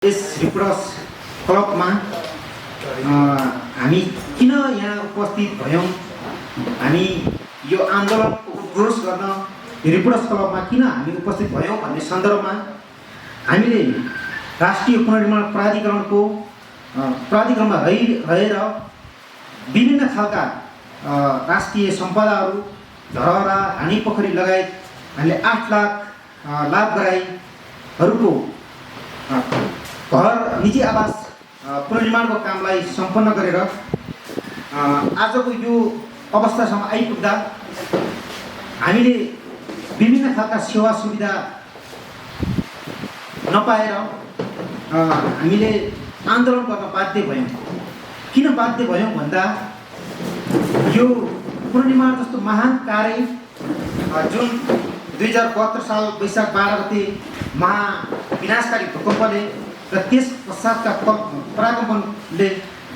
यस reporters क्लबमा हामी किन यहाँ उपस्थित भयौँ, हामी यो आन्दोलनको उद्घोष गर्न रिपोर्टर्स क्लबमा किन हामी उपस्थित भयौँ भन्ने सन्दर्भमा हामीले राष्ट्रिय पुनर्निर्माण प्राधिकरणमा रहेर विभिन्न खालका राष्ट्रिय सम्पदाहरू, धरहरा, हानीपोखरी लगायत हामीले 8 लाख लाभग्राहीहरूको घर निजी आवास पुनर्निर्माणको कामलाई सम्पन्न गरेर आजको यो अवस्थासम्म आइपुग्दा हामीले विभिन्न खालका सेवा सुविधा नपाएर हामीले आन्दोलन गर्न बाध्य भयौँ। किन बाध्य भयौँ भन्दा यो पुनर्निर्माण जस्तो महान कार्य जुन 2072 साल वैशाख 12 गते महाविनाशकारी भूकम्पले र त्यस पश्चातका पराकम्पनले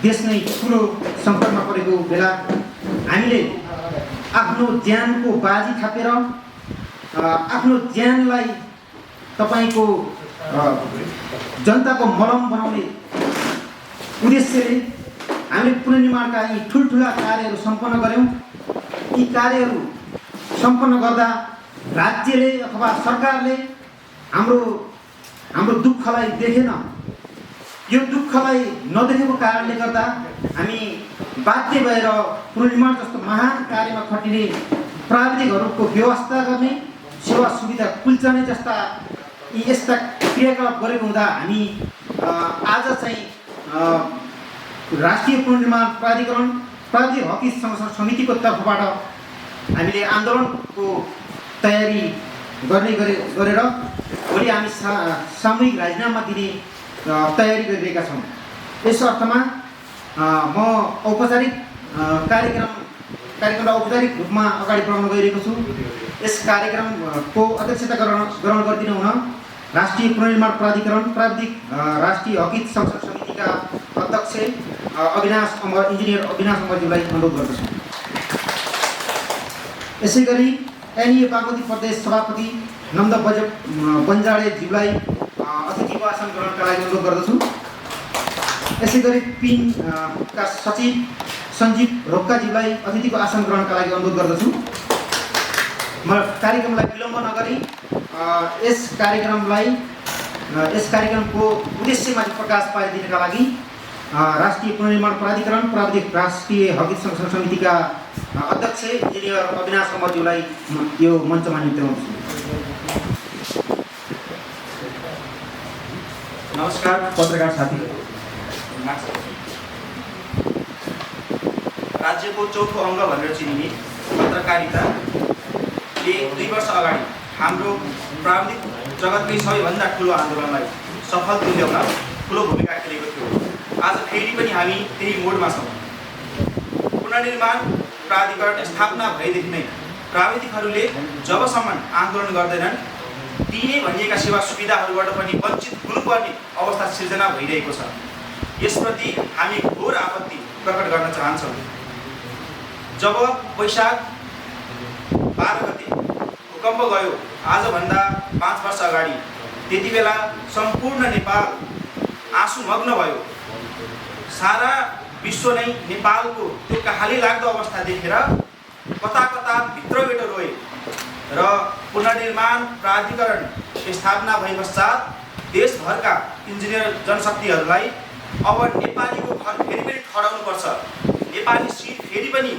देश नै ठुलो सङ्कटमा परेको बेला हामीले आफ्नो ज्यानको बाजी थापेर आफ्नो ज्यानलाई तपाईको जनताको मलम बनाउने उद्देश्यले हामीले पुनर्निर्माणका यी ठुल्ठुला कार्यहरू सम्पन्न गऱ्यौँ। यी कार्यहरू सम्पन्न गर्दा राज्यले अथवा सरकारले हाम्रो दुःखलाई देखेन। यो दुःखलाई नदेखेको कारणले गर्दा हामी बाध्य भएर पुनर्निर्माण जस्तो महान कार्यमा खटिने प्राविधिकहरूको व्यवस्था गर्ने, सेवा सुविधा कुल्चाउने जस्ता यस्ता क्रियाकलाप गरेको हुँदा हामी आज चाहिँ राष्ट्रिय पुनर्निर्माण प्राधिकरण प्राविधिक हक हित संरक्षण समितिको तर्फबाट हामीले आन्दोलनको तयारी गरेर भोलि हामी सामूहिक राजीनामा दिने तयारी गरिरहेका छौँ। यस अर्थमा म कार्यक्रमलाई औपचारिक रूपमा अगाडि बढाउन गइरहेको छु। यस कार्यक्रमको अध्यक्षता ग्रहण गरिदिनु हुन राष्ट्रिय पुनर्निर्माण प्राधिकरण प्राविधिक राष्ट्रिय हक हित संरक्षण समितिका अध्यक्ष इन्जिनियर अविनाश अमरज्यूलाई अनुरोध गर्दछु। यसै गरी एनए बागमती प्रदेश सभापति नन्द बन्जाडेज्यूलाई अतिथिको आसन ग्रहणका लागि अनुरोध गर्दछु। यसै गरी पिनका सचिव सञ्जीव रोक्काज्यूलाई अतिथिको आसन ग्रहणका लागि अनुरोध गर्दछु। म कार्यक्रमलाई विलम्ब नगरी यस कार्यक्रमको उद्देश्यमाथि प्रकाश पारिदिनका लागि राष्ट्रिय पुनर्निर्माण प्राधिकरण प्राविधिक राष्ट्रिय हक हित संरक्षण समितिका अध्यक्ष इन्जिनियर अविनाश अमरज्यूलाई यो मञ्चमा नियुक्त गर्दछु। नमस्कार पत्रकार साथीहरू। राज्यको चौथो अङ्ग भनेर चिनिने पत्रकारिताले 2 वर्ष अगाडि हाम्रो प्राविधिक जगतकै सबैभन्दा ठुलो आन्दोलनलाई सफल तुल्याउन ठुलो भूमिका खेलेको थियो। आज फेरि पनि हामी त्यही मोडमा छौँ। पुनर्निर्माण प्राधिकरण स्थापना भएदेखि नै प्राविधिकहरूले जबसम्म आन्दोलन गर्दैनन् दिइने भनिएका सेवा सुविधाहरूबाट पनि वञ्चित हुनुपर्ने अवस्था सिर्जना भइरहेको छ। यसप्रति हामी घोर आपत्ति प्रकट गर्न चाहन्छौँ। जब वैशाख 12 गते भूकम्प गयो, आजभन्दा 5 वर्ष अगाडि, त्यति बेला सम्पूर्ण नेपाल आँसुमग्न भयो। सारा विश्व नै नेपालको त्यो कहाली लाग्दो अवस्था देखेर कता भित्रबाट रोए र पुनर्निर्माण प्राधिकरण स्थापना भए पश्चात देशभरका इन्जिनियर जनशक्तिहरूलाई अब नेपालीको घर फेरि पनि ठडाउनुपर्छ, नेपाली सिट फेरि पनि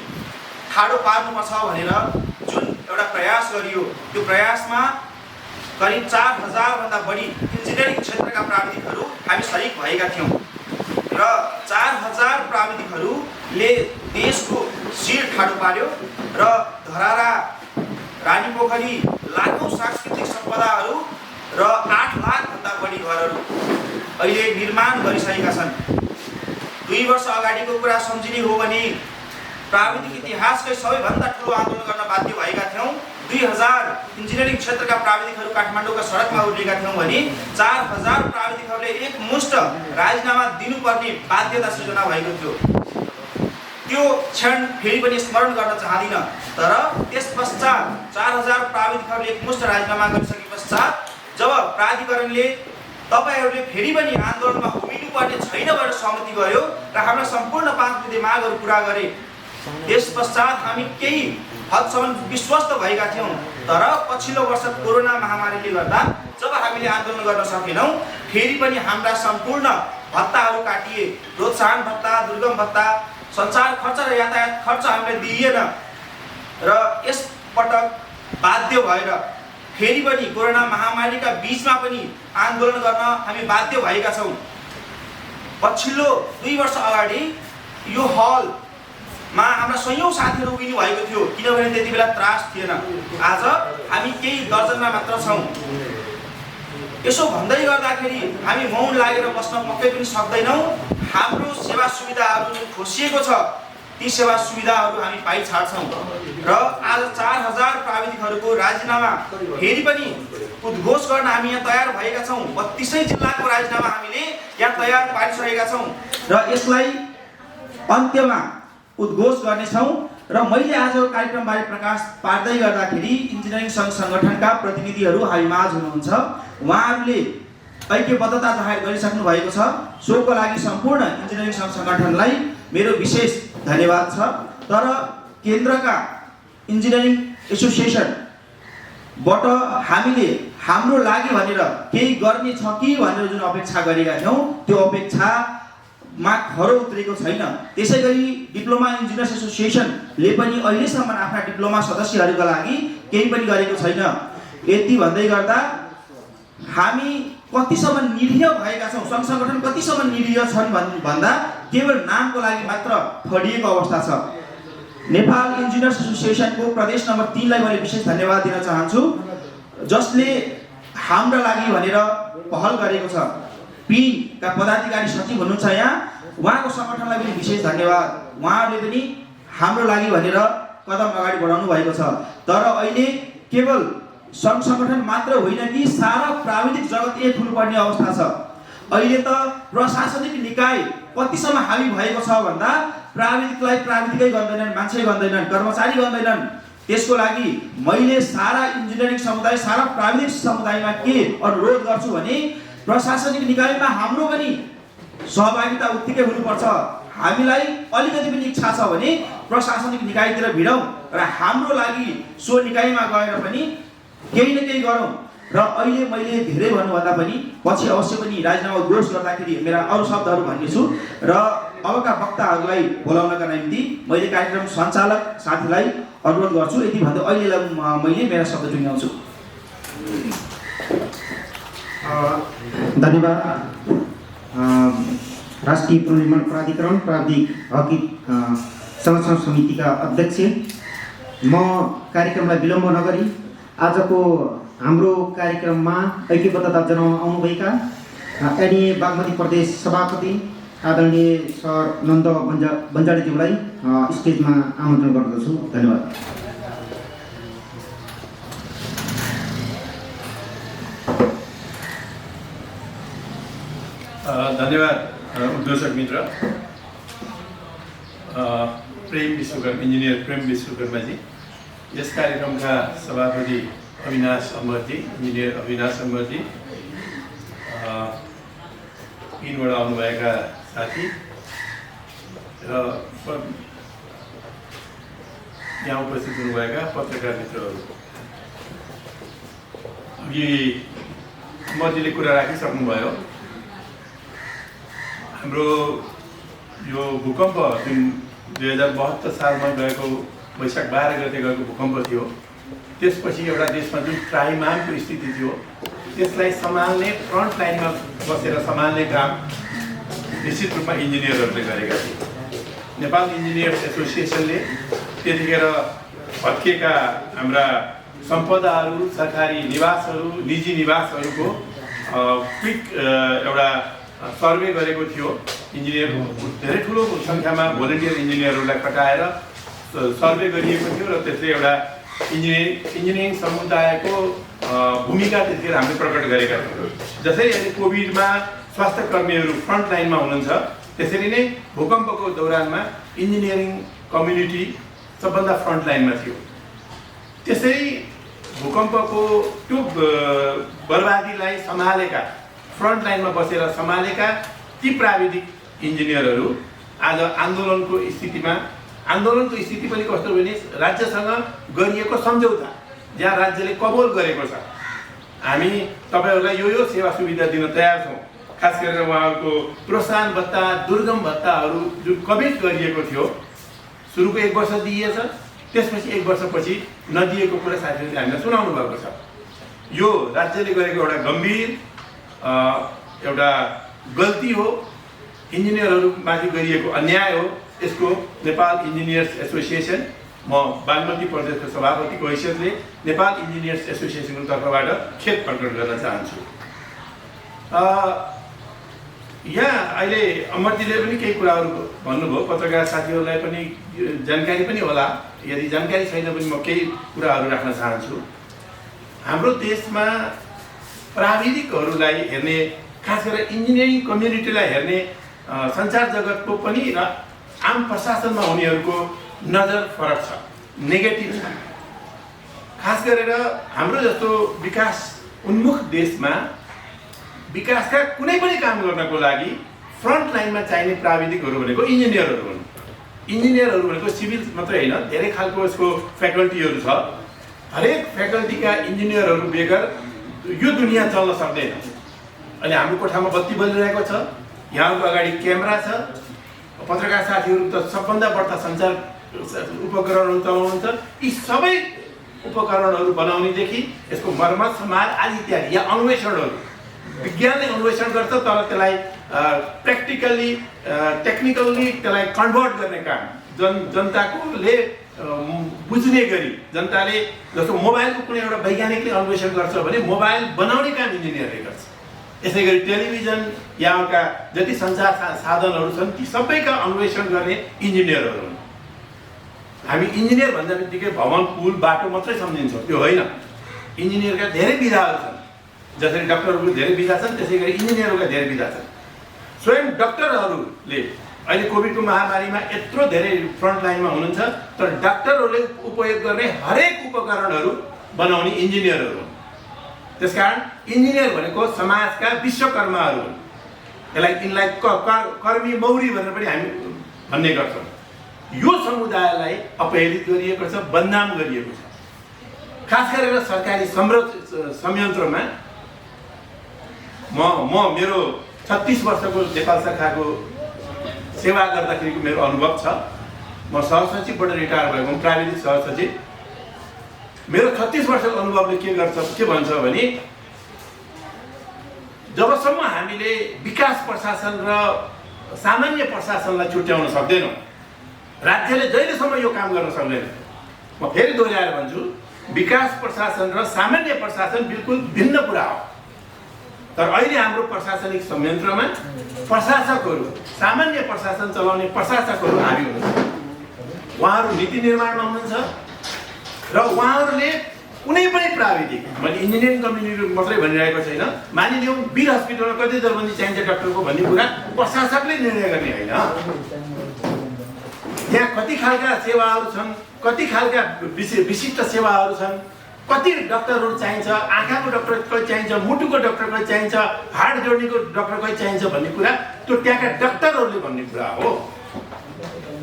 ठाडो पार्नुपर्छ भनेर जुन एउटा प्रयास गरियो, त्यो प्रयासमा करिब 4000 भन्दा बढी इन्जिनियरिङ क्षेत्रका प्राविधिकहरू हामी सरिक भएका थियौँ र 4000 प्राविधिकहरूले देशको शिर ठाडो पार्यो र धरारा, रानीपोखरी, लाखौँ सांस्कृतिक सम्पदाहरू र 8 लाख भन्दा बढी घरहरू अहिले निर्माण गरिसकेका छन्। 2 वर्ष अगाडिको कुरा सम्झिने हो भने प्राविधिक इतिहासकै सबैभन्दा ठुलो आन्दोलन गर्न बाध्य भएका थियौँ। 2000 इन्जिनियरिङ क्षेत्रका प्राविधिकहरू काठमाडौँका सडकमा उत्रिएका थियौँ भने 4000 प्राविधिकहरूले एकमुष्ट राजीनामा दिनुपर्ने बाध्यता सृजना भएको थियो। त्यो क्षण फेरि पनि स्मरण गर्न चाहदिनँ। तर त्यस पश्चात 4000 प्राविधिकहरूले एकमुष्ट राजीनामा गरिसके पश्चात जब प्राधिकरणले तपाईहरूले फेरि पनि आन्दोलनमा उभिनुपर्ने छैन भनेर सहमति गर्यो र हाम्रा सम्पूर्ण 5 बुँदे मागहरू पुरा गरे। त्यस पश्चात हामी केही हदसम्म विश्वस्त भएका थियौँ, तर पछिल्लो वर्ष कोरोना महामारीले गर्दा जब हामीले आन्दोलन गर्न सकेनौँ, फेरि पनि हाम्रा सम्पूर्ण भत्ताहरू काटिए। प्रोत्साहन भत्ता, दुर्गम भत्ता, सञ्चार खर्च र यातायात खर्च हामीले दिइएन र यसपटक बाध्य भएर फेरि पनि कोरोना महामारीका बीचमा पनि आन्दोलन गर्न हामी बाध्य भएका छौँ। पछिल्लो 2 वर्ष अगाडि यो हलमा हाम्रा सयौं साथीहरू उभिनु भएको थियो, किनभने त्यति बेला त्रास थिएन। आज हामी केही दर्जनमा मात्र छौँ। यसो भन्दै गर्दाखेरि हामी मौन लागेर बस्न पक्कै पनि सक्दैनौँ। हाम्रो सेवा सुविधाहरू जुन खोसिएको छ, ती सेवा सुविधाहरू हामी पाइछाड्छौँ र आज 4000 प्राविधिकहरूको राजीनामा फेरि पनि उद्घोष गर्न हामी यहाँ तयार भएका छौँ। 32 जिल्लाको राजीनामा हामीले यहाँ तयार पारिसकेका छौँ र यसलाई अन्त्यमा उद्घोष गर्नेछौँ। र मैले आजको कार्यक्रमबारे प्रकाश पार्दै गर्दाखेरि इन्जिनियरिङ सङ्घ सङ्गठनका प्रतिनिधिहरू हामी माझ हुनुहुन्छ। उहाँहरूले ऐक्यबद्धता जाहेर गरिसक्नु भएको छ। सोको लागि सम्पूर्ण इन्जिनियरिङ सङ्घ सङ्गठनलाई मेरो विशेष धन्यवाद छ। तर केन्द्रका इन्जिनियरिङ एसोसिएसनबाट हामीले हाम्रो लागि भनेर केही गर्ने छ कि भनेर जुन अपेक्षा गरेका थियौँ, त्यो अपेक्षामा खरो उत्रेको छैन। त्यसै गरी डिप्लोमा इन्जिनियर्स एसोसिएसनले पनि अहिलेसम्म आफ्ना डिप्लोमा सदस्यहरूका लागि केही पनि गरेको छैन। यति भन्दै गर्दा हामी कतिसम्म निरीह भएका छौँ, सङ्घ सङ्गठन कतिसम्म निरीह छन् भन्दा केवल नामको लागि मात्र फडिएको अवस्था छ। नेपाल इन्जिनियर्स एसोसिएसनको प्रदेश नम्बर 3 लाई मैले विशेष धन्यवाद दिन चाहन्छु, जसले हाम्रा लागि भनेर पहल गरेको छ। पिनका पदाधिकारी सचिव हुनुहुन्छ यहाँ, उहाँको सङ्गठनलाई पनि विशेष धन्यवाद। उहाँहरूले पनि हाम्रो लागि भनेर कदम अगाडि बढाउनु भएको छ। तर अहिले केवल सङ्घ सङ्गठन मात्र होइन कि सारा प्राविधिक जगत एक हुनुपर्ने अवस्था छ। अहिले त प्रशासनिक निकाय कतिसम्म हावी भएको छ भन्दा प्राविधिकलाई प्राविधिकै गर्दैनन्, मान्छे गर्दैनन्, कर्मचारी गर्दैनन्। त्यसको लागि मैले सारा इन्जिनियरिङ समुदाय, सारा प्राविधिक समुदायमा के अनुरोध गर्छु भने प्रशासनिक निकायमा हाम्रो पनि सहभागिता उत्तिकै हुनुपर्छ। हामीलाई अलिकति पनि इच्छा छ भने प्रशासनिक निकायतिर भिडौँ र हाम्रो लागि सो निकायमा गएर पनि केही न केही गरौँ। र अहिले मैले धेरै भन्नुभन्दा पनि पछि अवश्य पनि राजीनामा उद्घोष गर्दाखेरि मेरा अरू शब्दहरू भन्नेछु र अबका वक्ताहरूलाई बोलाउनका निम्ति मैले कार्यक्रम सञ्चालक साथीलाई अनुरोध गर्छु। यति भन्दै अहिलेलाई मैले मेरा शब्द टुङ्ग्याउँछु। धन्यवाद। राष्ट्रिय पुनर्निर्माण प्राधिकरण प्राविधिक हकी संरक्षण समितिका अध्यक्ष, म कार्यक्रमलाई विलम्ब नगरी आजको हाम्रो कार्यक्रममा ऐक्यबद्धता जनाउन आउनुभएका एनए बागमती प्रदेश सभापति आदरणीय सर नन्द बन्जाडेज्यूलाई स्टेजमा आमन्त्रण गर्दछु। धन्यवाद। धन्यवाद उद्घोषक मित्र प्रेम विश्वकर्मा, इन्जिनियर प्रेम विश्वकर्माजी, यस कार्यक्रमका सभापति अविनाश अमरजी, इन्जिनियर अविनाश अमरजी, पिनबाट आउनुभएका साथी र यहाँ उपस्थित हुनुभएका पत्रकार मित्रहरू, अघि अमरजीले कुरा राखिसक्नुभयो। हाम्रो यो भूकम्प जुन 2072 सालमा गएको वैशाख 12 गते गएको भूकम्प थियो, त्यसपछि एउटा देशमा जुन त्राहिमामको स्थिति थियो त्यसलाई सम्हाल्ने, फ्रन्ट लाइनमा बसेर सम्हाल्ने काम निश्चित रूपमा इन्जिनियरहरूले गरेका थिए। नेपाल इन्जिनियर्स एसोसिएसनले त्यतिखेर भत्किएका हाम्रा सम्पदाहरू, सरकारी निवासहरू, निजी निवासहरूको क्विक एउटा सर्वे गरेको थियो। इन्जिनियर धेरै ठुलो सङ्ख्यामा भोलिन्टियर इन्जिनियरहरूलाई खटाएर सर्वे गरिएको थियो र त्यसले एउटा इन्जिनियरिङ समुदायको भूमिका त्यतिखेर हामीले प्रकट गरेका थियौँ। जसरी अहिले कोभिडमा स्वास्थ्य कर्मीहरू फ्रन्ट लाइनमा हुनुहुन्छ, त्यसरी नै भूकम्पको दौरानमा इन्जिनियरिङ कम्युनिटी सबभन्दा फ्रन्ट लाइनमा थियो। त्यसै भूकम्पको त्यो बर्बादीलाई सम्हालेका फ्रन्ट लाइनमा बसेर सम्हालेका ती प्राविधिक इन्जिनियरहरू आज आन्दोलनको स्थिति पनि कस्तो भने राज्यसँग गरिएको सम्झौता जहाँ राज्यले कबोल गरेको छ हामी तपाईहरूलाई यो सेवा सुविधा दिन तयार छौँ। खास गरेर उहाँहरूको प्रोत्साहन भत्ता दुर्गम भत्ताहरू जुन कमिट गरिएको थियो सुरुको 1 वर्ष दिइएछ, त्यसपछि 1 वर्षपछि नदिएको कुरा साथीहरूले हामीलाई सुनाउनु भएको छ। यो राज्यले गरेको एउटा गम्भीर एउटा गल्ती हो, इन्जिनियरहरूमाथि गरिएको अन्याय हो। यसको नेपाल इन्जिनियर्स एसोसिएसन, म बागमती प्रदेशको सभापतिको हैसियतले नेपाल इन्जिनियर्स एसोसिएसनको तर्फबाट खेद प्रकट गर्न चाहन्छु। यहाँ अहिले अमरजीले पनि केही कुराहरू भन्नुभयो, पत्रकार साथीहरूलाई पनि जानकारी पनि होला, यदि जानकारी छैन भने म केही कुराहरू राख्न चाहन्छु। हाम्रो देशमा प्राविधिकहरूलाई हेर्ने, खास गरेर इन्जिनियरिङ कम्युनिटीलाई हेर्ने सञ्चार जगतको पनि र आम प्रशासनमा हुनेहरूको नजर फरक छ, नेगेटिभ छ। खास गरेर हाम्रो जस्तो विकास उन्मुख देशमा विकासका कुनै पनि काम गर्नको लागि फ्रन्ट लाइनमा चाहिने प्राविधिकहरू भनेको इन्जिनियरहरू हुन्। इन्जिनियरहरू भनेको सिभिल मात्रै होइन, धेरै खालको यसको फ्याकल्टीहरू छ। हरेक फ्याकल्टीका इन्जिनियरहरू बेगर यो दुनियाँ चल्न सक्दैन। अहिले हाम्रो कोठामा बत्ती बलिरहेको छ, यहाँको अगाडि क्यामेरा छ, पत्रकार साथीहरू त सबभन्दा बढ्ता सञ्चार उपकरणहरू चलाउनुहुन्छ। यी सबै उपकरणहरू बनाउनेदेखि यसको मर्मत समार आदि इत्यादि या अन्वेषणहरू विज्ञानले अन्वेषण गर्छ, तर त्यसलाई प्र्याक्टिकल्ली टेक्निकल्ली त्यसलाई कन्भर्ट गर्ने काम जनताकोले बुझ्ने गरी, जनताले जस्तो मोबाइलको कुनै एउटा वैज्ञानिकले अन्वेषण गर्छ भने मोबाइल बनाउने काम इन्जिनियरले गर्छ। यसै गरी टेलिभिजन यहाँका जति सञ्चार साधनहरू छन् ती सबैका अन्वेषण गर्ने इन्जिनियरहरू हुन्। हामी इन्जिनियर भन्दा बित्तिकै भवन पुल बाटो मात्रै सम्झिन्छौँ, त्यो होइन। इन्जिनियरका धेरै विधाहरू छन्, जसरी डाक्टरहरूको धेरै विधा छन् त्यसै गरी इन्जिनियरहरूका धेरै विधा छन्। स्वयं डाक्टरहरूले अहिले कोभिडको महामारीमा यत्रो धेरै फ्रन्ट लाइनमा हुनुहुन्छ, तर डाक्टरहरूले उपयोग गर्ने हरेक उपकरणहरू बनाउने इन्जिनियरहरू हुन्। त्यसकारण इन्जिनियर भनेको समाजका विश्वकर्माहरू हुन्। यिनलाई कर्मी मौरी भनेर पनि हामी भन्ने गर्छौँ। यो समुदायलाई अपहेलित गरिएको छ, बदनाम गरिएको छ। खास गरेर सरकारी संयन्त्रमा म मेरो 36 वर्षको नेपाल शाखाको सेवा गर्दाखेरिको मेरो अनुभव छ। म सहसचिवबाट रिटायर भएको, प्राविधिक सहसचिव। मेरो 36 वर्षको अनुभवले के भन्छ भने जबसम्म हामीले विकास प्रशासन र सामान्य प्रशासनलाई छुट्याउन सक्दैनौँ, राज्यले जहिलेसम्म यो काम गर्न सक्दैन, म फेरि दोहोऱ्याएर भन्छु, विकास प्रशासन र सामान्य प्रशासन बिल्कुल भिन्न कुरा हो। तर अहिले हाम्रो प्रशासनिक संयन्त्रमा प्रशासकहरू, सामान्य प्रशासन चलाउने प्रशासकहरू हाबी हुनुहुन्छ। उहाँहरू नीति निर्माणमा हुनुहुन्छ र उहाँहरूले कुनै पनि प्राविधिक, मैले इन्जिनियरिङ कम्युनिटी मात्रै भनिरहेको छैन, मानिलिउँ वीर हस्पिटलमा कति दरबन्दी चाहिन्छ डाक्टरको भन्ने कुरा प्रशासकले निर्णय गर्ने होइन। त्यहाँ कति खालका सेवाहरू छन्, कति खालका विशिष्ट सेवाहरू छन्, कति डाक्टरहरू चाहिन्छ, आँखाको डाक्टर कति चाहिन्छ, मुटुको डाक्टर कति चाहिन्छ, हार्ट जोड्नेको डाक्टर कति चाहिन्छ भन्ने कुरा त्यो त्यहाँका डाक्टरहरूले भन्ने कुरा हो।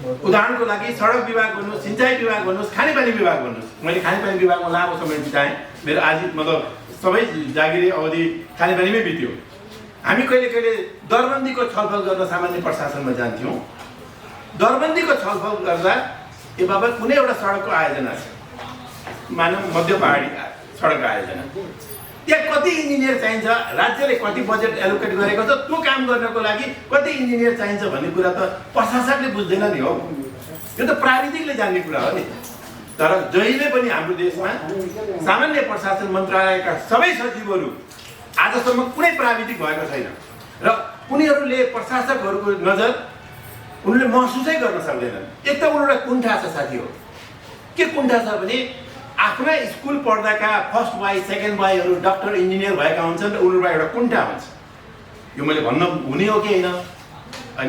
उदाहरणको लागि सडक विभाग भन्नुहोस्, सिँचाइ विभाग भन्नुहोस्, खानेपानी विभाग भन्नुहोस्। मैले खानेपानी विभागमा लामो समय बिताएँ, मेरो सबै जागिरे अवधि खानेपानीमै बित्यो। हामी कहिले कहिले दरबन्दीको छलफल गर्न सामान्य प्रशासनमा जान्थ्यौँ। दरबन्दीको छलफल गर्दा ए बाबा कुनै एउटा सडकको आयोजना छ, मानव मध्य पहाडी सडक आयोजना, त्यहाँ कति इन्जिनियर चाहिन्छ, राज्यले कति बजेट एलोकेट गरेको छ, त्यो काम गर्नको लागि कति इन्जिनियर चाहिन्छ भन्ने कुरा त प्रशासकले बुझ्दैन नि हो। यो त प्राविधिकले जान्ने कुरा हो नि। तर जहिले पनि हाम्रो देशमा सामान्य प्रशासन मन्त्रालयका सबै सचिवहरू आजसम्म कुनै प्राविधिक भएको छैन र उनीहरूले प्रशासकहरूको नजर उनले महसुसै गर्न सक्दैनन्। एक त उनीहरूलाई कुण्ठा छ साथी हो। के कुण्ठा छ भने आफ्ना स्कुल पढ्दाका फर्स्ट बोय सेकेन्ड बोयहरू डाक्टर इन्जिनियर भएका हुन्छन् र उनीहरूमा एउटा कुण्ठा हुन्छ। यो मैले भन्न हुने हो कि होइन,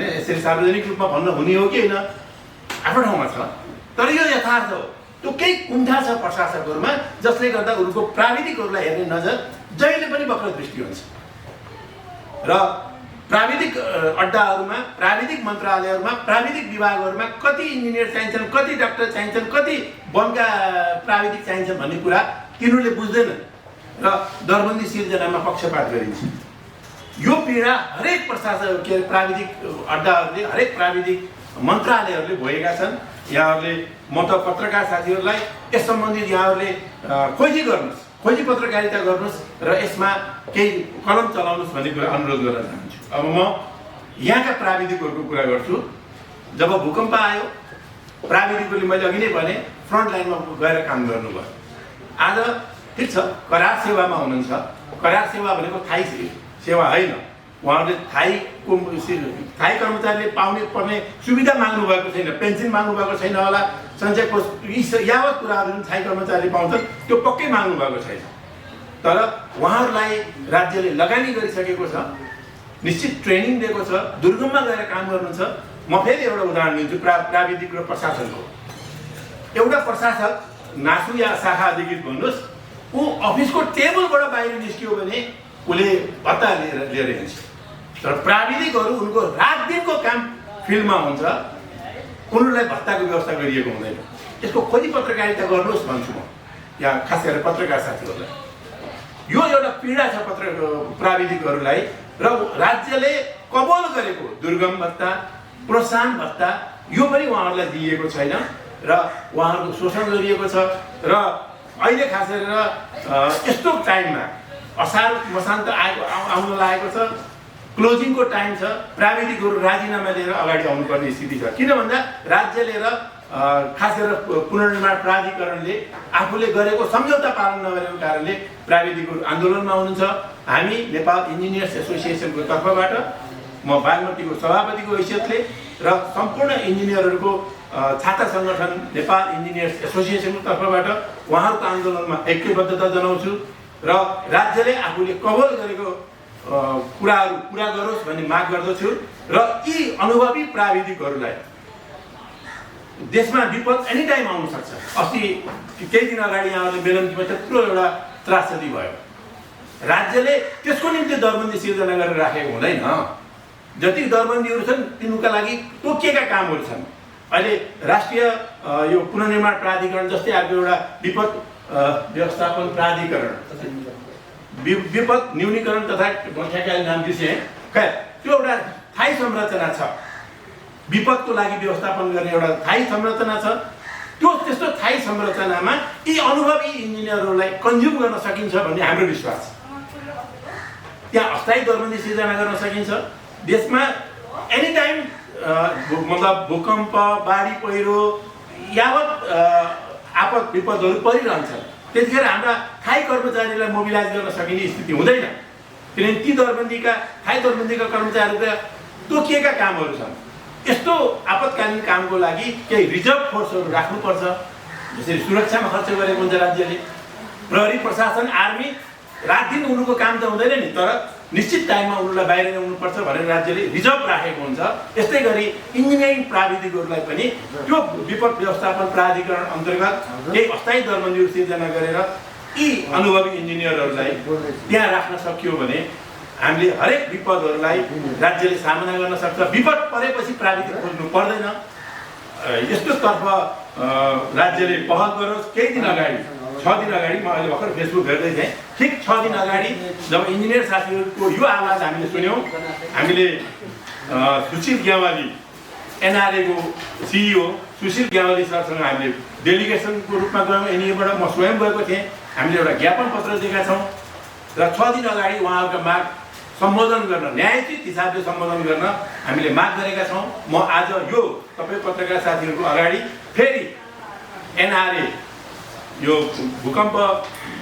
यसरी सार्वजनिक रूपमा भन्न हुने हो कि होइन, आफ्नो ठाउँमा छ। तर यो यथार्थ हो। त्यो केही कुण्ठा छ प्रशासकहरूमा, जसले गर्दा उनीहरूको प्राविधिकहरूलाई हेर्ने नजर जहिले पनि वक्र दृष्टि हुन्छ। र प्राविधिक अड्डाहरूमा, प्राविधिक मन्त्रालयहरूमा, प्राविधिक विभागहरूमा कति इन्जिनियर चाहिन्छन्, कति डाक्टर चाहिन्छन्, कति वनका प्राविधिक चाहिन्छन् भन्ने कुरा तिनीहरूले बुझ्दैन र दरबन्दी सिर्जनामा पक्षपात गरिन्छ। यो पीडा हरेक प्रशासन के अरे प्राविधिक अड्डाहरूले, हरेक प्राविधिक मन्त्रालयहरूले भोगेका छन्। यहाँहरूले म त पत्रकार साथीहरूलाई यस सम्बन्धित यहाँहरूले खोजी गर्नुहोस्, खोजी पत्रकारिता गर्नुहोस् र यसमा केही कलम चलाउनुहोस् भन्ने कुरा अनुरोध गर्न चाहन्छु। अब म यहाँका प्राविधिकहरूको कुरा गर्छु। जब भूकम्प आयो, प्राविधिकहरूले मैले अघि नै भने फ्रन्ट लाइनमा गएर काम गर्नुभयो। आज ठिक छ, करार सेवामा हुनुहुन्छ। करार सेवा भनेको थाई सेवा होइन। उहाँहरूले थाई कर्मचारीले पाउने पर्ने सुविधा माग्नु भएको छैन, पेन्सन माग्नु भएको छैन होला, सञ्चय कोष यावत कुराहरू जुन थाई कर्मचारीले पाउँछन् त्यो पक्कै माग्नु भएको छैन। तर उहाँहरूलाई राज्यले लगानी गरिसकेको छ, निश्चित ट्रेनिङ दिएको छ, दुर्गममा गएर काम गर्नुहुन्छ। म फेरि एउटा उदाहरण दिन्छु प्राविधिक र प्रशासनको। एउटा प्रशासक नासु या शाखा अधिकृत भन्नुहोस्, ऊ अफिसको टेबलबाट बाहिर निस्कियो भने उसले भत्ता लिएर हिँड्छ। तर प्राविधिकहरू उनको रात दिनको काम फिल्डमा हुन्छ, उनीहरूलाई भत्ताको व्यवस्था गरिएको हुँदैन। यसको खोजी पत्रकारिता गर्नुहोस् भन्छु म यहाँ, खास गरेर पत्रकार साथीहरूलाई। यो एउटा पीडा छ प्राविधिकहरूलाई र राज्यले कबोल गरेको दुर्गम भत्ता, प्रोत्साहन भत्ता यो पनि उहाँहरूलाई दिइएको छैन र उहाँहरूको शोषण गरिएको छ। र अहिले खास गरेर यस्तो टाइममा असार मसान्त आउन लागेको छ, क्लोजिङको टाइम छ, प्राविधिकहरू राजीनामा लिएर अगाडि आउनुपर्ने स्थिति छ। किन भन्दा राज्यले र खास गरेर पुनर्निर्माण प्राधिकरणले आफूले गरेको सम्झौता पालन नगरेको कारणले प्राविधिकहरू आन्दोलनमा हुनुहुन्छ। हामी नेपाल इन्जिनियर्स एसोसिएसनको तर्फबाट, म बागमतीको सभापतिको हैसियतले र सम्पूर्ण इन्जिनियरहरूको छात्र सङ्गठन नेपाल इन्जिनियर्स एसोसिएसनको तर्फबाट उहाँहरूको आन्दोलनमा ऐक्यबद्धता जनाउँछु र राज्यले आफूले कबोल गरेको कुराहरू पुरा गरोस् भन्ने माग गर्दछु। र यी अनुभवी प्राविधिकहरूलाई देशमा विपद एनी टाइम आउन सक्छ। अस्ति केही दिन अगाडि यहाँहरूले बेलम्चीमा त्यत्रो एउटा त्रासदी भयो। राज्यले त्यसको निम्ति दरबन्दी सिर्जना गरेर राखेको हुँदैन। जति दरबन्दीहरू छन् तिनीहरूका लागि तोकिएका कामहरू छन्। अहिले राष्ट्रिय यो पुनर्निर्माण प्राधिकरण जस्तै अर्को एउटा विपद व्यवस्थापन प्राधिकरण, विपद न्यूनीकरण तथा ठ्याक्कै नाम बिर्सेँ, खैर त्यो एउटा स्थायी संरचना छ। विपदको लागि व्यवस्थापन गर्ने एउटा स्थायी संरचना छ। त्यो त्यस्तो स्थायी संरचनामा यी अनुभवी इन्जिनियरहरूलाई कन्ज्युम गर्न सकिन्छ भन्ने हाम्रो विश्वास छ। त्यहाँ अस्थायी दरबन्दी सिर्जना गर्न सकिन्छ। देशमा एनी टाइम मतलब भूकम्प, बाढी पहिरो यावत आपद विपदहरू परिरहन्छन्। त्यतिखेर हाम्रा थाई कर्मचारीलाई मोबिलाइज गर्न सकिने स्थिति हुँदैन, किनभने ती थाई दरबन्दीका कर्मचारीहरूका तोकिएका कामहरू छन्। यस्तो आपतकालीन कामको लागि केही रिजर्भ फोर्सहरू राख्नुपर्छ। जसरी सुरक्षामा खर्च गरेको हुन्छ राज्यले, प्रहरी, प्रशासन, आर्मी, रात दिन उनीहरूको काम त हुँदैन नि, तर निश्चित टाइममा उनीहरूलाई बाहिर ल्याउनुपर्छ भनेर राज्यले रिजर्भ राखेको हुन्छ। यस्तै गरी इन्जिनियरिङ प्राविधिकहरूलाई पनि त्यो विपद व्यवस्थापन प्राधिकरण अन्तर्गत केही अस्थायी दरबन्दीहरू सिर्जना गरेर यी अनुभवी इन्जिनियरहरूलाई त्यहाँ राख्न सकियो भने हामीले हरेक विपदहरूलाई राज्यले सामना गर्न सक्छ। विपद परेपछि प्राविधिक खोज्नु पर्दैन। यस्तोतर्फ राज्यले पहल गरोस्। केही दिन अगाडि 6 दिन अगाडि म अहिले भर्खर फेसबुक हेर्दै थिएँ, ठिक 6 दिन अगाडि जब इन्जिनियर साथीहरूको यो आवाज हामीले सुन्यौँ, हामीले सुशील ग्यावाली एनआरएको सिइओ सुशील ग्यावाली सरसँग हामीले डेलिगेसनको रूपमा गयौँ। एनइएबाट म स्वयं गएको थिएँ। हामीले एउटा ज्ञापन पत्र दिएका छौँ र 6 दिन अगाडि उहाँहरूको माग सम्बोधन गर्न, न्यायोचित हिसाबले सम्बोधन गर्न हामीले माग गरेका छौँ। म आज यो तपाईँ पत्रकार साथीहरूको अगाडि फेरि एनआरए यो भूकम्प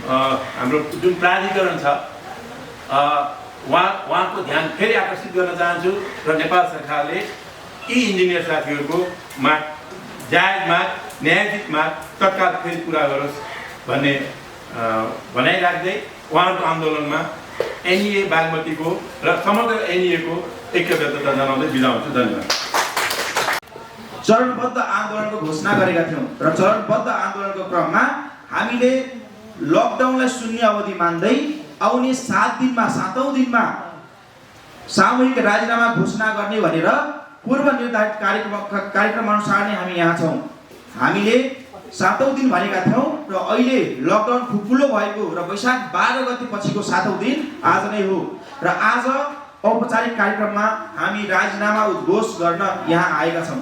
हाम्रो जुन प्राधिकरण छ उहाँको ध्यान फेरि आकर्षित गर्न चाहन्छु र नेपाल सरकारले यी इन्जिनियर साथीहरूको माग, जायज माग, न्यायोचित माग तत्काल फेरि पुरा गरोस् भन्ने भनाइ राख्दै उहाँहरूको आन्दोलनमा एनइए बागमतीको र समग्र एनइएको ऐक्यबद्धता जनाउँदै बिदा हुन्छु। धन्यवाद। चरणबद्ध आन्दोलनको घोषणा गरेका थियौँ र चरणबद्ध आन्दोलनको क्रममा हामीले लकडाउनलाई शून्य अवधि मान्दै आउने 7 दिनमा 7औं दिनमा सामूहिक राजीनामा घोषणा गर्ने भनेर पूर्व निर्धारित कार्यक्रम अनुसार नै हामी यहाँ छौँ। हामीले 7औं दिन भनेका थियौँ र अहिले लकडाउन खुकुलो भएको र वैशाख 12 गते पछिको 7औं दिन आज नै हो र आज औपचारिक कार्यक्रममा हामी राजीनामा उद्घोष गर्न यहाँ आएका छौँ।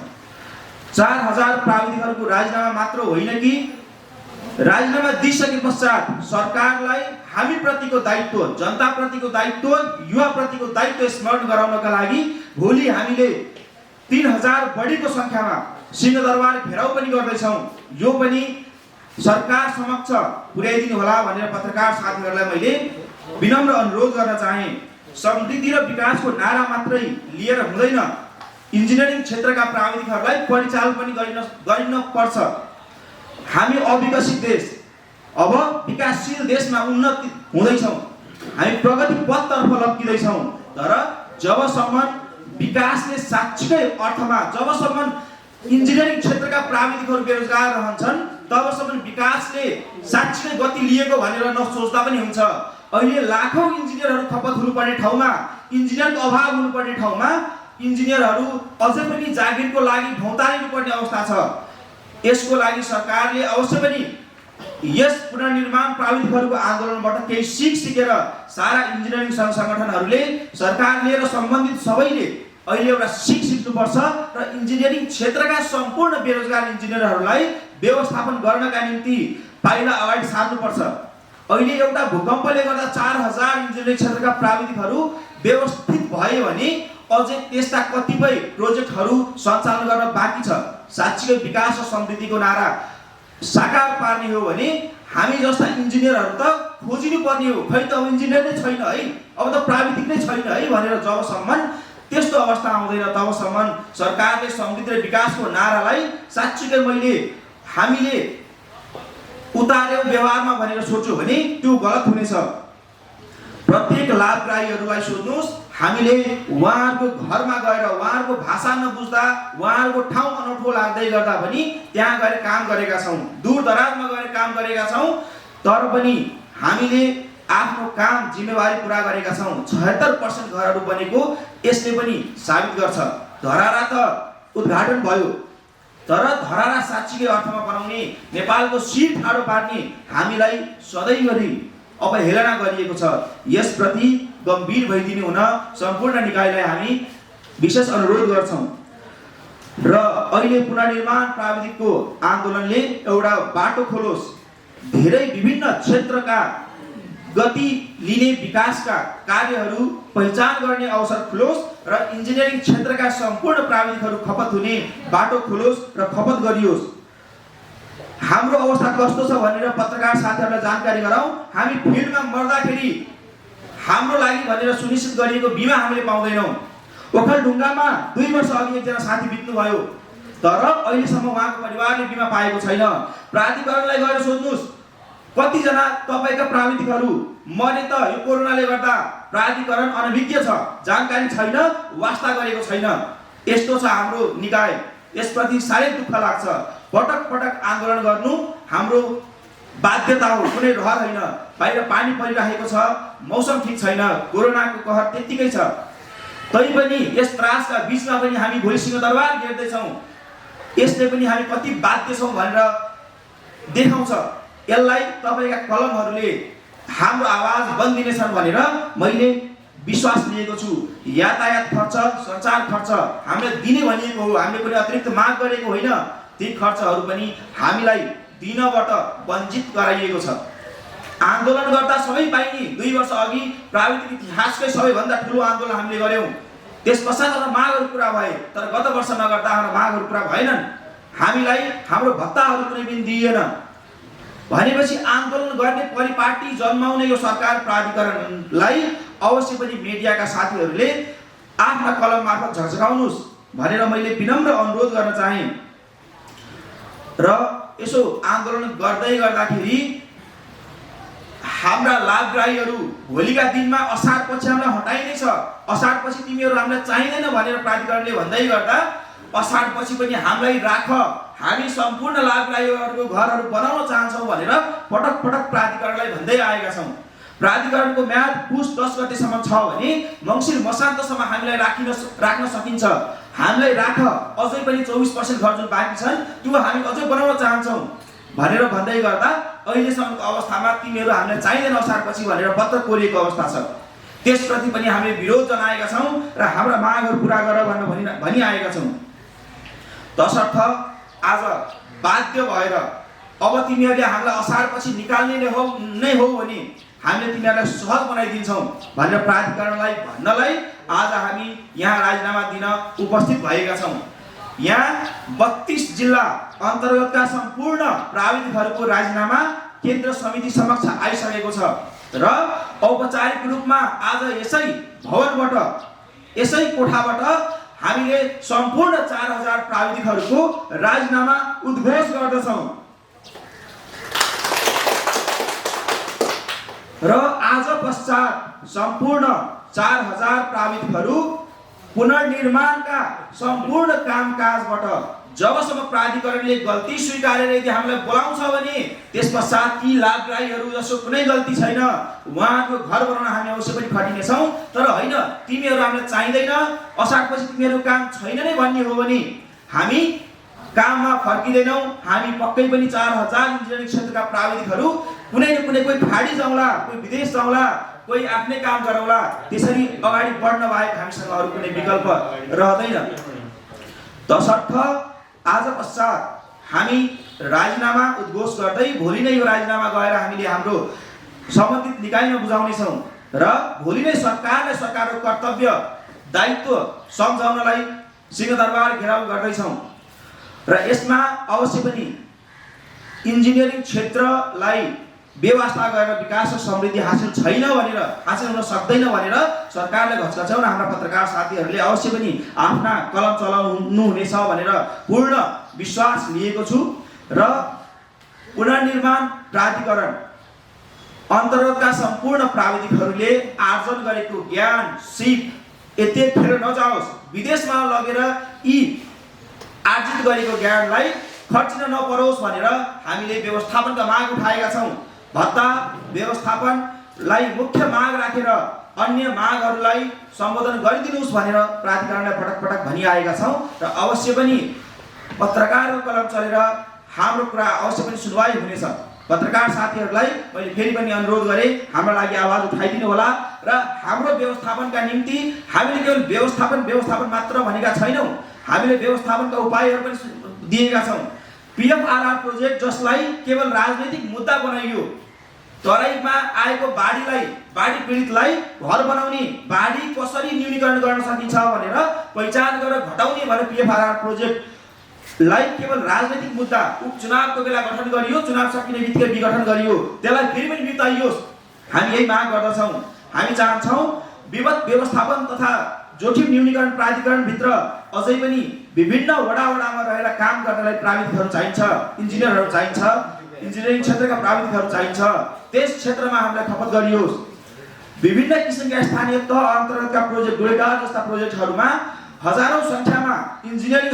4000 प्राविधिकहरूको राजीनामा मात्र होइन कि राजीनामा दिइसके पश्चात सरकारलाई हामी प्रतिको दायित्व, जनता प्रतिको दायित्व, युवा प्रतिको दायित्व स्मरण गराउनका लागि भोलि हामीले 3000 बढीको संख्यामा सिंहदरबार घेराउ पनि गर्दैछौँ। यो पनि सरकार समक्ष पुर्याइदिनु होला भनेर पत्रकार साथीहरूलाई मैले विनम्र अनुरोध गर्न चाहे। समृद्धि र विकासको नारा मात्रै लिएर हुँदैन, इन्जिनियरिङ क्षेत्रका प्राविधिकहरूलाई परिचालन पनि गरिन पर्छ। हामी अविकसित देश, अब विकासशील देशमा उन्नति हुँदैछौँ, हामी प्रगति पथतर्फ लग्किँदैछौँ। तर जबसम्म विकासले साँच्चै अर्थमा, जबसम्म इन्जिनियरिङ क्षेत्रका प्राविधिकहरू बेरोजगार रहन्छन्, तबसम्म विकासले साँच्चै गति लिएको भनेर नसोच्दा पनि हुन्छ। अहिले लाखौँ इन्जिनियरहरू खपत हुनुपर्ने ठाउँमा, इन्जिनियरको अभाव हुनुपर्ने ठाउँमा इन्जिनियरहरू अझै पनि जागिरको लागि भौँतारिनुपर्ने अवस्था छ। यसको लागि सरकारले अवश्य पनि यस पुनर्निर्माण प्राविधिकहरूको आन्दोलनबाट केही सिकेर सारा इन्जिनियरिङ सङ्घ सङ्गठनहरूले, सरकारले र सम्बन्धित सबैले अहिले एउटा सिक्नुपर्छ र इन्जिनियरिङ क्षेत्रका सम्पूर्ण बेरोजगार इन्जिनियरहरूलाई व्यवस्थापन गर्नका निम्ति पाइला अगाडि सार्नुपर्छ। अहिले एउटा भूकम्पले गर्दा 4000 इन्जिनियरिङ क्षेत्रका प्राविधिकहरू व्यवस्थित भए भने अझै त्यस्ता कतिपय प्रोजेक्टहरू सञ्चालन गर्न बाँकी छ। साँच्चै विकास र समृद्धिको नारा साकार पार्ने हो भने हामी जस्ता इन्जिनियरहरू त खोजिनु पर्ने हो। खै त अब इन्जिनियर नै छैन है, अब त प्राविधिक नै छैन है भनेर जबसम्म त्यस्तो अवस्था आउँदैन तबसम्म सरकारले समृद्धि र विकासको नारालाई साँच्चै हामीले उतार्यौँ व्यवहारमा भनेर सोच्यो भने त्यो गलत हुनेछ। प्रत्येक लाभग्राहीहरूलाई सोध्नुहोस्, हामीले उहाँहरूको घरमा गएर उहाँहरूको भाषा नबुझ्दा, उहाँहरूको ठाउँ अनौठो लाग्दै गर्दा पनि त्यहाँ गएर काम गरेका छौँ, दूर दराजमा गएर काम गरेका छौँ, तर पनि हामीले आफ्नो काम जिम्मेवारी पुरा गरेका छौँ। 76% घरहरू बनेको यसले पनि साबित गर्छ। धरारा त उद्घाटन भयो, तर धरारा साँच्चीकै अर्थमा बनाउने, नेपालको शिर ठाडो पार्ने हामीलाई सधैँभरि अवहेलना गरिएको छ। यसप्रति गम्भीर भइदिनु हुन सम्पूर्ण निकायलाई हामी विशेष अनुरोध गर्छौँ। र अहिले पुनर्निर्माण प्राविधिकको आन्दोलनले एउटा बाटो खोलोस्, धेरै विभिन्न क्षेत्रका गति लिने विकासका कार्यहरू पहिचान गर्ने अवसर खुलोस् र इन्जिनियरिङ क्षेत्रका सम्पूर्ण प्राविधिकहरू खपत हुने बाटो खोलोस् र खपत गरियोस्। हाम्रो अवस्था कस्तो छ भनेर पत्रकार साथीहरूलाई जानकारी गराउँ। हामी फिल्डमा मर्दाखेरि हाम्रो लागि भनेर सुनिश्चित गरिएको बिमा हामीले पाउँदैनौँ। ओखलढुङ्गामा 2 वर्ष अघि एकजना साथी बित्नुभयो, तर अहिलेसम्म उहाँको परिवारले बिमा पाएको छैन। प्राधिकरणलाई गएर सोध्नुहोस्, कतिजना तपाईँका प्राविधिकहरू मरे त यो कोरोनाले गर्दा प्राधिकरण अनभिज्ञ छ, जानकारी छैन, वास्ता गरेको छैन। यस्तो छ हाम्रो निकाय। यसप्रति साह्रै दुःख लाग्छ। पटक पटक आन्दोलन गर्नु हाम्रो बाध्यता हो, कुनै रहर होइन। बाहिर पानी परिरहेको छ, मौसम ठिक छैन, कोरोनाको कहर त्यत्तिकै छ। तैपनि यस त्रासका बिचमा पनि हामी भोलि सिंहदरबार घेर्दैछौँ। यसले पनि हामी कति बाध्य छौँ भनेर देखाउँछ। यसलाई तपाईँका कलमहरूले हाम्रो आवाज बन्दिनेछन् भनेर मैले विश्वास लिएको छु। यातायात खर्च, सञ्चार खर्च हामीले दिने भनिएको हो, हामीले पनि अतिरिक्त माग गरेको होइन। ती खर्चहरू पनि हामीलाई दिनबाट वञ्चित गराइएको छ। आन्दोलन गर्दा सबै पाइने 2 वर्ष अघि प्राविधिक इतिहासकै सबैभन्दा ठुलो आन्दोलन हामीले गऱ्यौँ। त्यस पश्चात हाम्रो मागहरू पुरा भए, तर गत वर्ष नगर्दा हाम्रो मागहरू पुरा भएनन्। हामीलाई हाम्रो भत्ताहरू कुनै पनि दिइएन भनेपछि आन्दोलन गर्ने परिपाटी जन्माउने यो सरकार प्राधिकरणलाई अवश्य पनि मिडियाका साथीहरूले आफ्ना कलम मार्फत झकझकाउनुहोस् भनेर मैले विनम्र अनुरोध गर्न चाहे। र यसो आन्दोलन गर्दै गर्दाखेरि हाम्रा लाभग्राहीहरू भोलिका दिनमा असार पछि हामीलाई हटाइनेछ, असार पछि तिमीहरू हामीलाई चाहिँदैन भनेर प्राधिकरणले भन्दै गर्दा असार पछि पनि हामीलाई राख, हामी सम्पूर्ण लाभग्राहीहरूको घरहरू बनाउन चाहन्छौँ भनेर पटक पटक प्राधिकरणलाई भन्दै आएका छौँ। प्राधिकरणको म्याद पुस 10 गतेसम्म छ भने मङ्सिर मसान्तसम्म हामीलाई राख्न सकिन्छ। हामीलाई अझै पनि 24% घर जुन बाँकी छन् त्यो हामी अझै बनाउन चाहन्छौँ भनेर भन्दै गर्दा अहिलेसम्मको अवस्थामा तिमीहरू हामीलाई चाहिँदैन असारपछि भनेर पत्र कोरिएको अवस्था छ। त्यसप्रति पनि हामीले विरोध जनाएका छौँ र हाम्रा मागहरू पुरा गर भनेर भनिआएका छौँ। तसर्थ आज बाध्य भएर अब तिमीहरूले हामीलाई असारपछि निकाल्ने नै हो भने हामीले तिमीहरूलाई सहज बनाइदिन्छौँ भनेर प्राधिकरणलाई भन्नलाई आज हामी यहाँ राजीनामा दिन उपस्थित भएका छौँ। यहाँ 32 जिल्ला अन्तर्गतका सम्पूर्ण प्राविधिकहरूको राजीनामा केन्द्र समिति समक्ष आइसकेको छ र औपचारिक रूपमा आज यसै भवनबाट यसै कोठाबाट हामीले सम्पूर्ण 4000 प्राविधिकहरूको राजीनामा उद्घोष गर्दछौँ र आज पश्चात सम्पूर्ण 4000 प्राविधिकहरू पुनर्निर्माणका सम्पूर्ण कामकाजबाट जबसम्म प्राधिकरणले गल्ती स्वीकारेर यदि हामीलाई बोलाउँछ भने त्यसपश्चात ती लाभग्राहीहरू जसो कुनै गल्ती छैन उहाँको घर बनाउन हामी अवश्य पनि खटिनेछौँ। तर होइन तिमीहरू हामीलाई चाहिँदैन असारपछि तिमीहरू काम छैन नै भन्ने हो भने हामी काममा फर्किँदैनौँ। हामी पक्कै पनि 4000 इन्जिनियरिङ क्षेत्रका प्राविधिकहरू कुनै न कुनै कोही फाडी जाउँला, कोही विदेश जाउँला, कोही आफ्नै काम गरौँला, त्यसरी अगाडि बढ्न बाहेक हामीसँग अरू कुनै विकल्प रहँदैन। तसर्थ आज पश्चात हामी राजीनामा उद्घोष गर्दै भोलि नै यो राजीनामा गएर हामीले हाम्रो सम्बन्धित निकायमा बुझाउनेछौँ र भोलि नै सरकारले सरकारको कर्तव्य दायित्व सम्झाउनलाई सिंहदरबार घेराउ गर्दैछौँ र यसमा अवश्य पनि इन्जिनियरिङ क्षेत्रलाई व्यवस्था गरेर विकास र समृद्धि हासिल हुन सक्दैन भनेर सरकारले घचघच्याउन हाम्रा पत्रकार साथीहरूले अवश्य पनि आफ्ना कलम चलाउनु हुनेछ भनेर पूर्ण विश्वास लिएको छु र पुनर्निर्माण प्राधिकरण अन्तर्गतका सम्पूर्ण प्राविधिकहरूले आर्जन गरेको ज्ञान सिप यतिखेर नजाओस्, विदेशमा लगेर यी आर्जित गरेको ज्ञानलाई खर्चिन नपरोस् भनेर हामीले व्यवस्थापनका माग उठाएका छौँ। भत्ता व्यवस्थापनलाई मुख्य माग राखेर अन्य मागहरूलाई सम्बोधन गरिदिनुहोस् भनेर प्राधिकरणलाई पटक पटक भनिआएका छौँ र अवश्य पनि पत्रकारको कलम चलेर हाम्रो कुरा अवश्य पनि सुनवाई हुनेछ। पत्रकार साथीहरूलाई मैले फेरि पनि अनुरोध गरेँ हाम्रो लागि आवाज उठाइदिनु होला र हाम्रो व्यवस्थापनका निम्ति हामीले केवल व्यवस्थापन मात्र भनेका छैनौँ, हामीले व्यवस्थापनका उपायहरू पनि दिएका छौँ। PFRR प्रोजेक्ट जसलाई केवल राजनीतिक मुद्दा बनाइयो, तराईमा आएको बाढी पीडितलाई घर बनाउने, बाढी कसरी न्यूनीकरण गर्न सकिन्छ भनेर पहिचान गरेर घटाउने भनेर PFRR प्रोजेक्टलाई केवल राजनीतिक मुद्दा उपचुनावको बेला गठन गरियो, चुनाव सकिने बित्तिकै विघटन गरियो, त्यसलाई फेरि पनि बिताइयोस्। हामी यही माग गर्दछौँ। हामी चाहन्छौँ विपद व्यवस्थापन तथा जोखिम न्यूनीकरण प्राधिकरणभित्र अझै पनि विभिन्न वडामा रहेर काम गर्नलाई प्राविधिकहरू चाहिन्छ, इन्जिनियरहरू चाहिन्छ, इन्जिनियरिङ क्षेत्रका प्राविधिकहरू चाहिन्छ। त्यस क्षेत्रमा हामीलाई खपत गरियोस्। विभिन्न किसिमका स्थानीय तह अन्तर्गतका प्रोजेक्ट डोडेदार जस्ता प्रोजेक्टहरूमा हजारौं सङ्ख्यामा इन्जिनियरिङ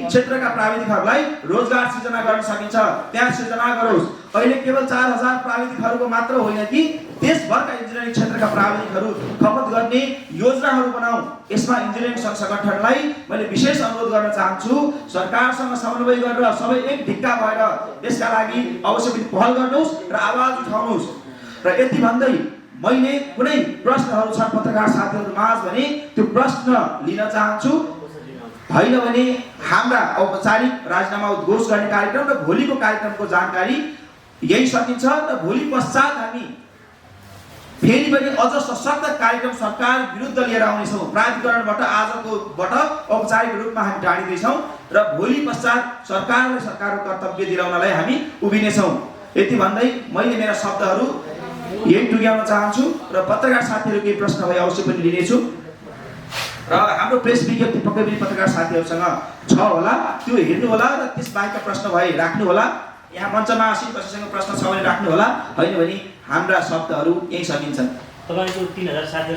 क्षेत्रका प्राविधिकहरूलाई रोजगार सृजना गर्न सकिन्छ, त्यहाँ सृजना गरोस्। अहिले केवल 4000 प्राविधिकहरूको मात्र होइन कि देशभरका इन्जिनियरिङ क्षेत्रका प्राविधिकहरू खपत गर्ने योजनाहरू बनाऊ। यसमा इन्जिनियरिङ सङ्घ संगठनलाई मैले विशेष अनुरोध गर्न चाहन्छु, सरकारसँग समन्वय गरेर सबै एक ढिक्का भएर यसका लागि अवश्य पनि पहल गर्नुहोस् र आवाज उठाउनुहोस्। र यति भन्दै मैले कुनै प्रश्नहरू छन् पत्रकार साथीहरू माझ भने त्यो प्रश्न लिन चाहन्छु। होइन भने हाम्रा औपचारिक राजीनामा उद्घोष गर्ने कार्यक्रम र भोलिको कार्यक्रमको जानकारी यही सकिन्छ र भोलि पश्चात हामी फेरि पनि अझ सशक्त कार्यक्रम सरकार विरुद्ध लिएर आउनेछौँ। प्राधिकरणबाट आजकोबाट औपचारिक रूपमा हामी टाढिँदैछौँ र भोलि पश्चात सरकारलाई सरकारको कर्तव्य दिलाउनलाई हामी उभिनेछौँ। यति भन्दै मैले मेरा शब्दहरू यही टुङ्ग्याउन चाहन्छु र पत्रकार साथीहरू केही प्रश्न भए अवश्य पनि लिनेछु र हाम्रो प्रेस विज्ञप्ति पक्कै पनि पत्रकार साथीहरूसँग छ होला, त्यो हेर्नु होला र त्यस बाहेकका प्रश्न भए राख्नु होला। यहाँ मञ्चमा आसीन कसैसँग प्रश्न छ भने राख्नु होला, होइन भने हाम्रा शब्दहरू यही सकिन्छन्। तपाईको 3000 साथीहरू